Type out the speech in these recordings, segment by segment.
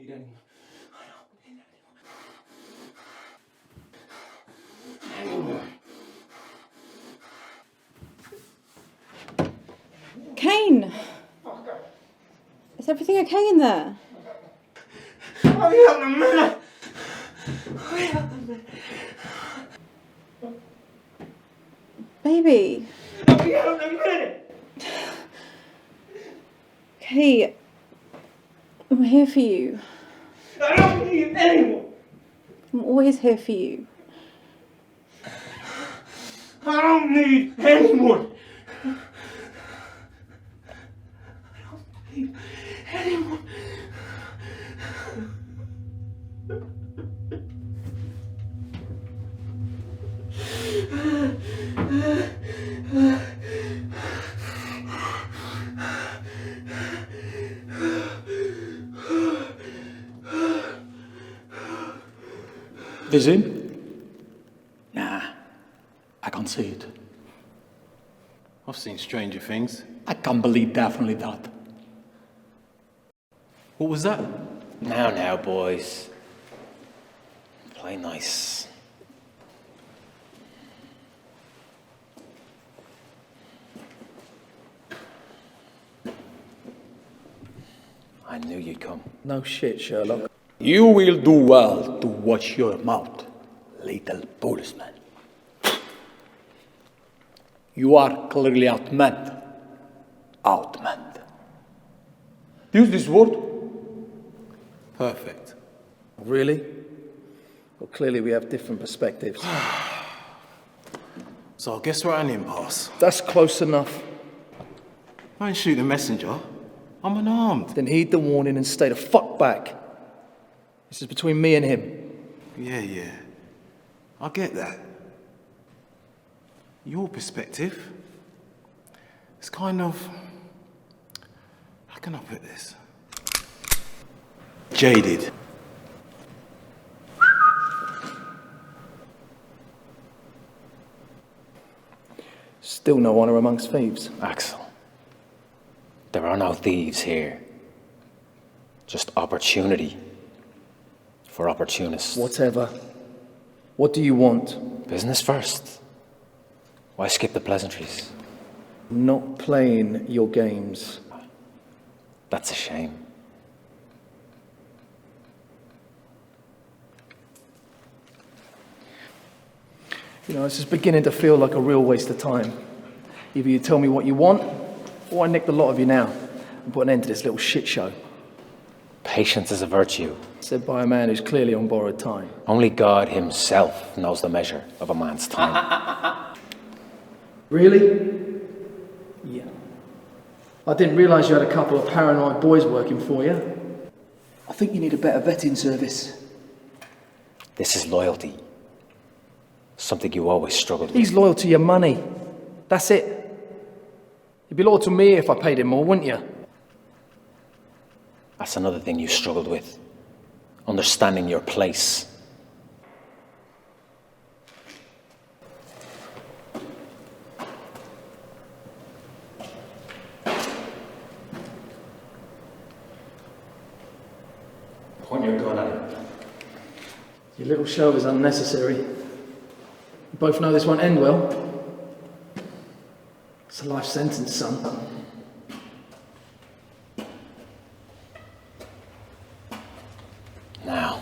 need anyone. I don't need anyone. Cayne! Is everything okay in there? I'll be out in a minute! I'll be out in a minute. Baby. I'll be out in a minute! Okay. I'm here for you. I don't need anyone! I'm always here for you. I don't need anyone! Anyone. Vision? Nah, I can't see it. I've seen stranger things. I can't believe definitely that. What was that? Now, boys. Play nice. I knew you'd come. No shit, Sherlock. You will do well to watch your mouth, little policeman. You are clearly outmanned. Outmanned. Use this word. Perfect. Really? Well, clearly we have different perspectives. So I guess we're at an impasse. That's close enough. I ain't shoot the messenger. I'm unarmed. Then heed the warning and stay the fuck back. This is between me and him. Yeah. I get that. Your perspective is kind of... How can I put this? Jaded. Still no honor amongst thieves. Axel, there are no thieves here. Just opportunity for opportunists. Whatever. What do you want? Business first. Why skip the pleasantries? Not playing your games. That's a shame. You know, this is beginning to feel like a real waste of time. Either you tell me what you want, or I nick the lot of you now and put an end to this little shit show. Patience is a virtue. Said by a man who's clearly on borrowed time. Only God himself knows the measure of a man's time. Really? Yeah. I didn't realise you had a couple of paranoid boys working for you. I think you need a better vetting service. This is loyalty. Something you always struggled with. He's loyal to your money. That's it. You'd be loyal to me if I paid him more, wouldn't you? That's another thing you struggled with. Understanding your place. Point your gun at him. Your little show is unnecessary. You both know this won't end well. It's a life sentence, son. Now,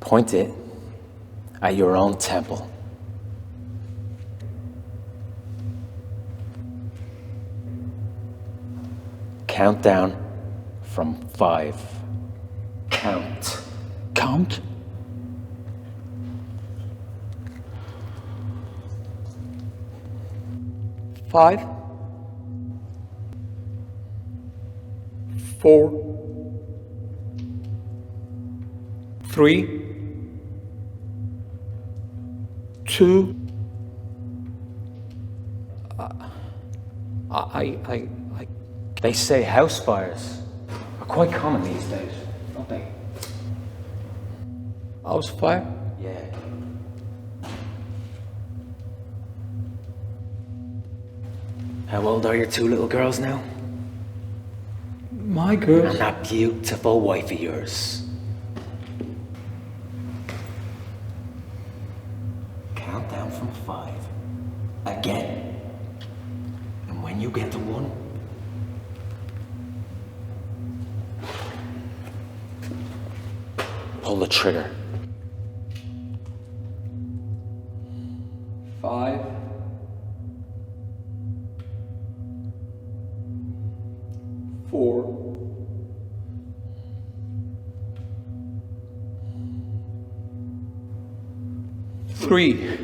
point it at your own temple. Count down from 5. Count. Count? Five. 4. 3. 2. They say house fires are quite common these days, don't they? House fire? Yeah. How old are your 2 little girls now? My girls? And that beautiful wife of yours. Count down from 5. Again. And when you get to 1, pull the trigger. 5. 4. 3.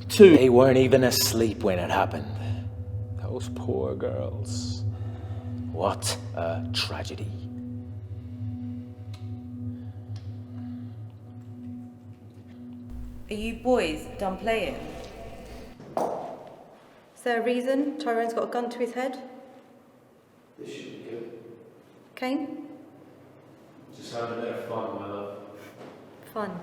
2. They weren't even asleep when it happened. Those poor girls. What a tragedy. Are you boys done playing? Is there a reason Tyron's got a gun to his head? This should be good. Cayne? Just have a bit of fun, my love. Fun.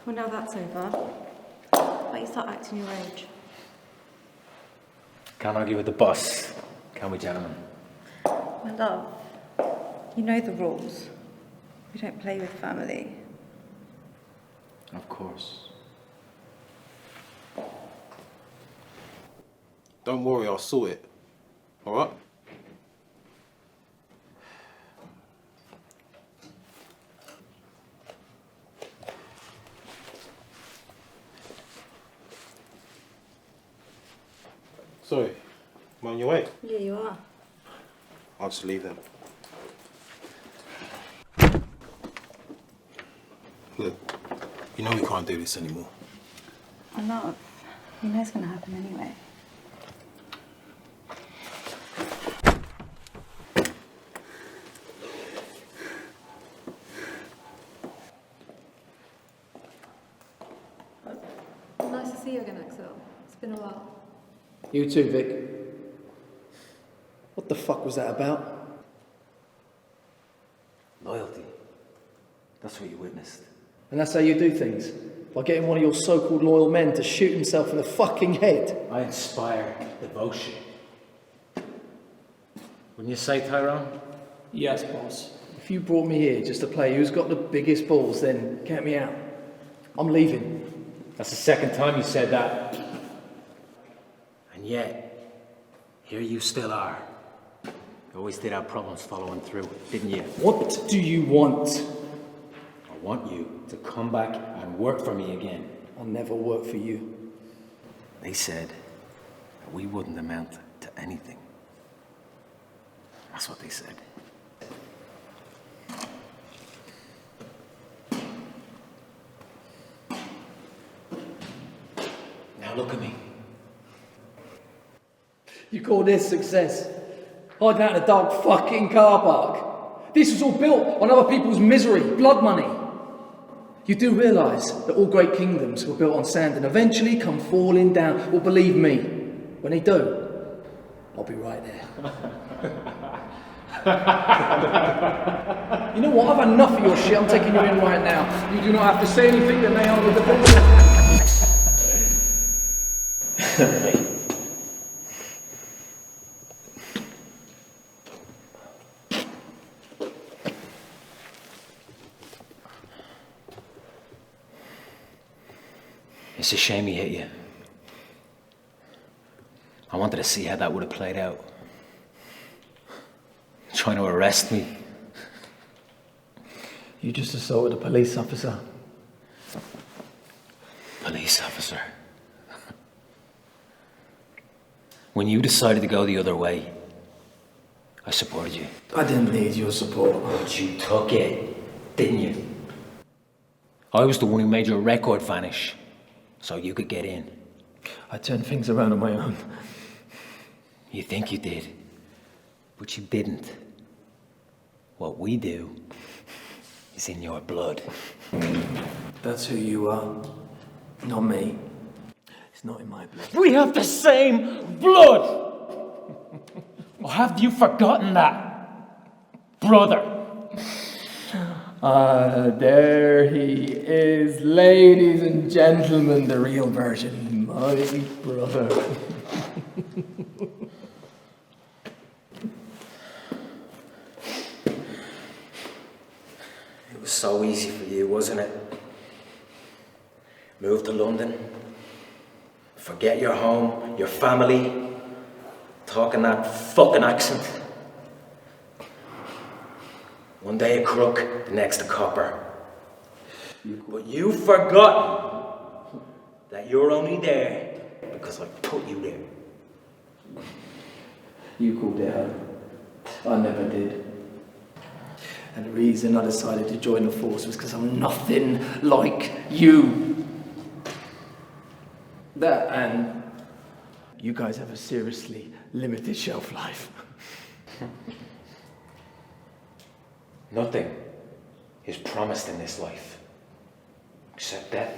Well, now that's over, why don't you start acting your age? Can't argue with the boss, can we, gentlemen? My love, you know the rules. We don't play with family. Of course. Don't worry, I'll sort it. Alright? Sorry, am I on your way? Yeah, you are. I'll just leave them. Look, you know we can't do this anymore. My love, you know it's going to happen anyway. Nice to see you again, Axel. It's been a while. You too, Vic. What the fuck was that about? Loyalty. That's what you witnessed. And that's how you do things? By getting one of your so-called loyal men to shoot himself in the fucking head? I inspire devotion. Wouldn't you say, Tyron? Yes, boss. If you brought me here just to play who's got the biggest balls, then count me out. I'm leaving. That's the second time you said that. And yet, here you still are. You always did have problems following through, didn't you? What do you want? I want you to come back and work for me again. I'll never work for you. They said that we wouldn't amount to anything. That's what they said. Now look at me. You call this success? Hiding out in a dark fucking car park? This was all built on other people's misery, blood money. You do realise that all great kingdoms were built on sand and eventually come falling down. Well, believe me, when they do, I'll be right there. You know what? I've had enough of your shit. I'm taking you in right now. You do not have to say anything that may harm the defense. It's a shame he hit you. I wanted to see how that would have played out. Trying to arrest me. You just assaulted a police officer. Police officer. When you decided to go the other way, I supported you. I didn't need your support. But you took it, didn't you? I was the one who made your record vanish, so you could get in. I turned things around on my own. You think you did, but you didn't. What we do is in your blood. That's who you are, not me. It's not in my blood. We have the same blood! Or have you forgotten that, brother? There he is, ladies and gentlemen, the real version, my brother. It was so easy for you, wasn't it? Move to London, forget your home, your family, talking that fucking accent. One day a crook, the next a copper. But you've forgotten that you're only there because I put you there. You called it home. I never did. And the reason I decided to join the force was because I'm nothing like you. That and you guys have a seriously limited shelf life. Nothing is promised in this life, except death.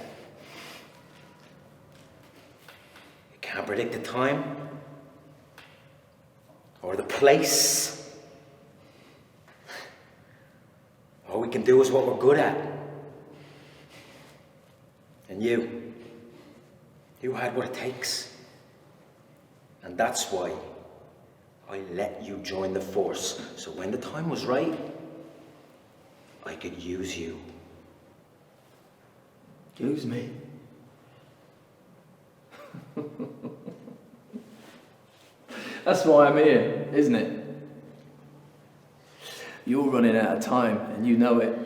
You can't predict the time, or the place. All we can do is what we're good at. And you had what it takes. And that's why I let you join the force, so when the time was right, I could use you. Use me? That's why I'm here, isn't it? You're running out of time, and you know it.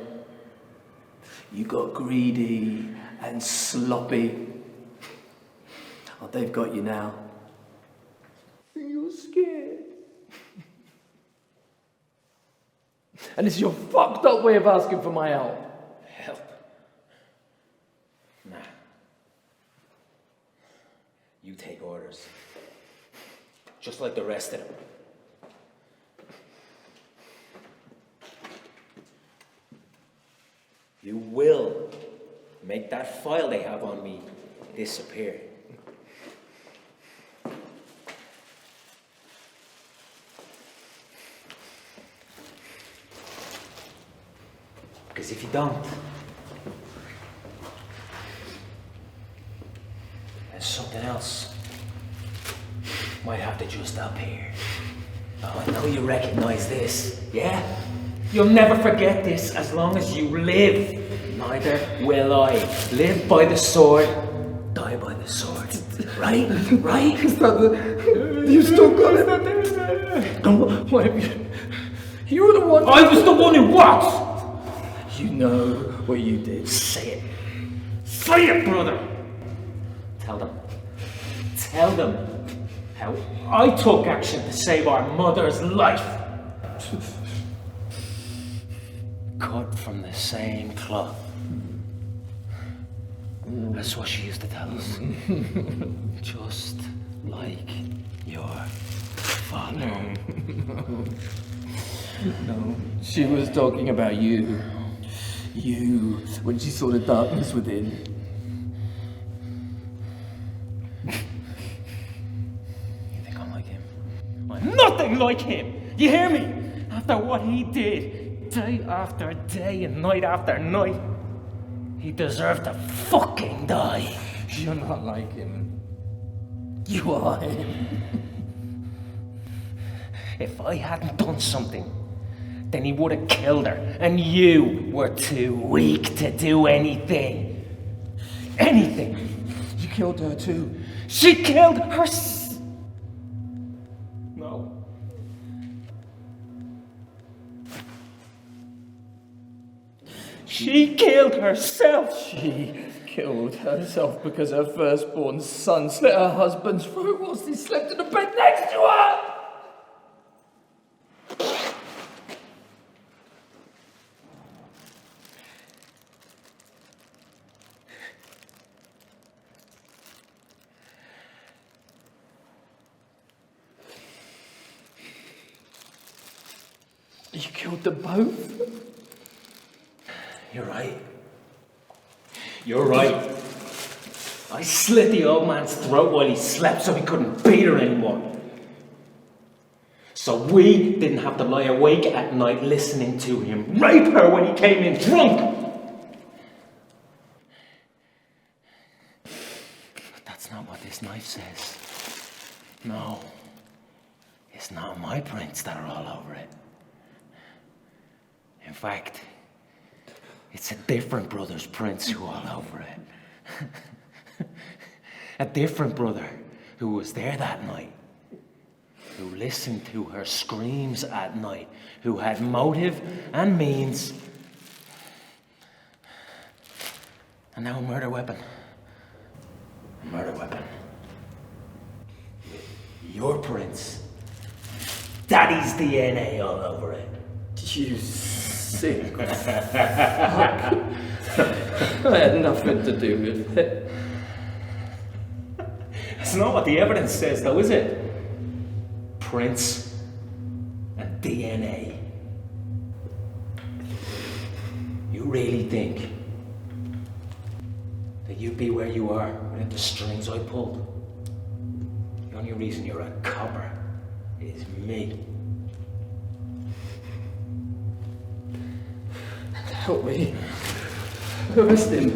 You got greedy and sloppy. Oh, they've got you now. You're scared. And it's your fucked up way of asking for my help. Help? Nah. You take orders. Just like the rest of them. You will make that file they have on me disappear. Because if you don't, then something else might have to just appear. Oh, I know you recognize this, yeah? You'll never forget this as long as you live. Neither will I. Live by the sword, die by the sword. Right? Right? You still got it. Why have you? You're the one. I was the one who what? You know what you did. Say it. Say it, brother. Tell them. Tell them how I took action to save our mother's life. Cut from the same cloth. That's what she used to tell us. Just like your father. No, she was talking about you. You, when she saw the darkness within. You think I'm like him? I'm nothing like him! You hear me? After what he did, day after day and night after night, he deserved to fucking die. You're not like him. You are him. If I hadn't done something, then he would have killed her, and you were too weak to do anything. Anything. You killed her too. She killed her. No. She killed herself. She killed herself because her firstborn son slit her husband's throat whilst he slept in the bed next to her. You killed them both? You're right. You're right. I slit the old man's throat while he slept so he couldn't beat her anymore. So we didn't have to lie awake at night listening to him rape her when he came in drunk. But that's not what this knife says. No. It's not my prints that are all over it. In fact, it's a different brother's prints who are all over it. A different brother who was there that night, who listened to her screams at night, who had motive and means, and now a murder weapon. A murder weapon. Your prints. Daddy's DNA all over it. You sick fuck. I had nothing to do with it. That's not what the evidence says, though, is it? Prints and DNA. You really think that you'd be where you are without the strings I pulled? The only reason you're a copper is me. Help me. Arrest him.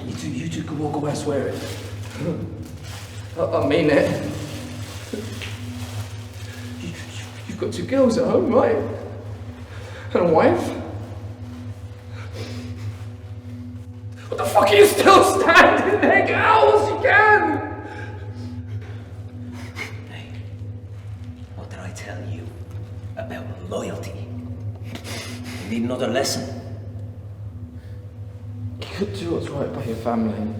You two can walk away, I swear it. I mean it. You've got 2 girls at home, right? And a wife? What the fuck are you still standing there? Get out as you can! Hey, what did I tell you about loyalty? You need another lesson. You could do what's right by your family.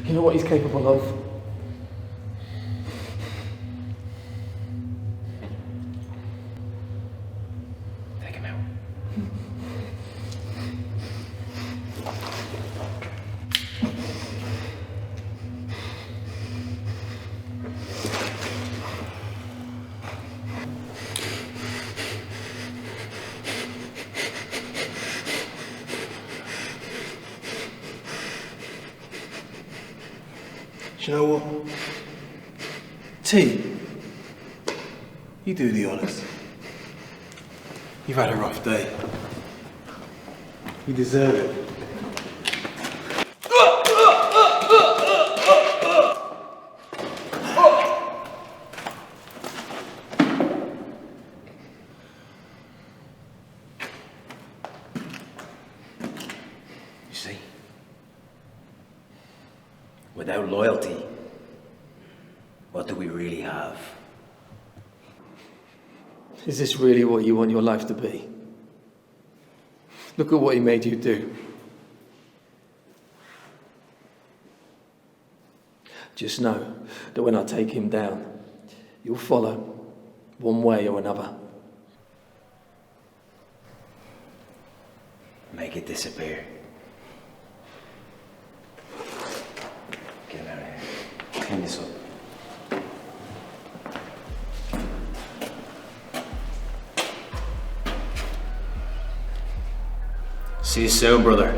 You know what he's capable of. Take him out. Do you know what? T, you do the honours. You've had a rough day. You deserve it. You see? Without loyalty, what do we really have? Is this really what you want your life to be? Look at what he made you do. Just know that when I take him down, you'll follow, one way or another. Make it disappear. Get him out of here. Clean this up. See you soon, brother.